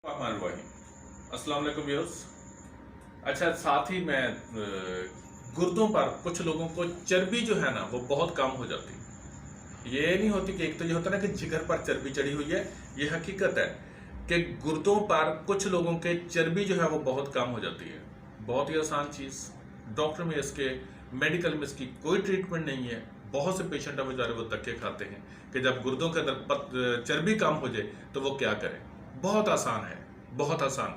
अस्सलाम वालेकुम व्यूअर्स। अच्छा, साथ ही मैं गुर्दों पर कुछ लोगों को चर्बी जो है ना वो बहुत कम हो जाती है। ये नहीं होती कि एक तो ये होता है ना कि जिगर पर चर्बी चढ़ी हुई है। ये हकीकत है कि गुर्दों पर कुछ लोगों के चर्बी जो है वो बहुत कम हो जाती है। बहुत ही आसान चीज़, डॉक्टर में इसके मेडिकल में इसकी कोई ट्रीटमेंट नहीं है। बहुत से पेशेंट अब बेचारे वो धक्के खाते हैं कि जब गुर्दों के अंदर चर्बी कम हो जाए तो वो क्या करें। बहुत आसान है, बहुत आसान।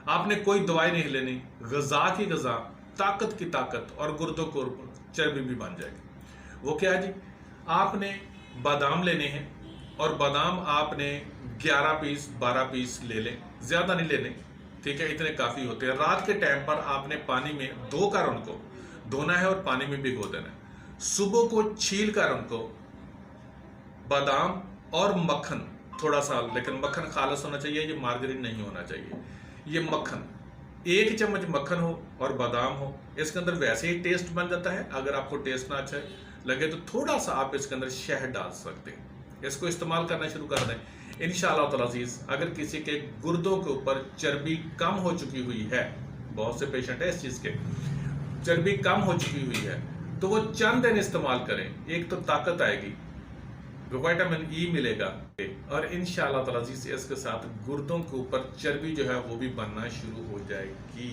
आपने कोई दवाई नहीं लेनी, गज़ा की गज़ा, ताकत की ताकत, और गुर्दों को चर्बी भी बन जाएगी। वो क्या है जी, आपने बादाम लेने हैं और बादाम आपने 11 पीस 12 पीस ले लें, ज़्यादा नहीं लेने, ठीक है, इतने काफ़ी होते हैं। रात के टाइम पर आपने पानी में धोकर उनको धोना है और पानी में भिगो देना है। सुबह को छील कर उनको बादाम और मक्खन थोड़ा सा, लेकिन मक्खन खालस होना चाहिए, ये मार्गरीन नहीं होना चाहिए। ये मक्खन 1 चम्मच मक्खन हो और बादाम हो, इसके अंदर वैसे ही टेस्ट बन जाता है। अगर आपको टेस्ट ना अच्छा लगे तो थोड़ा सा आप इसके अंदर शहद डाल सकते हैं। इसको इस्तेमाल करना शुरू कर दें। इंशाअल्लाह ताला अज़ीज़, अगर किसी के गुर्दों के ऊपर चर्बी कम हो चुकी हुई है, बहुत से पेशेंट है इस चीज़ के, चर्बी कम हो चुकी हुई है, तो वो चंद दिन इस्तेमाल करें। एक तो ताकत आएगी, विटामिन ई मिलेगा, और इंशाअल्लाह ताला अज़ीज़ इसके साथ गुर्दों के ऊपर चर्बी जो है वो भी बनना शुरू हो जाएगी।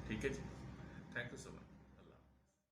ठीक है जी।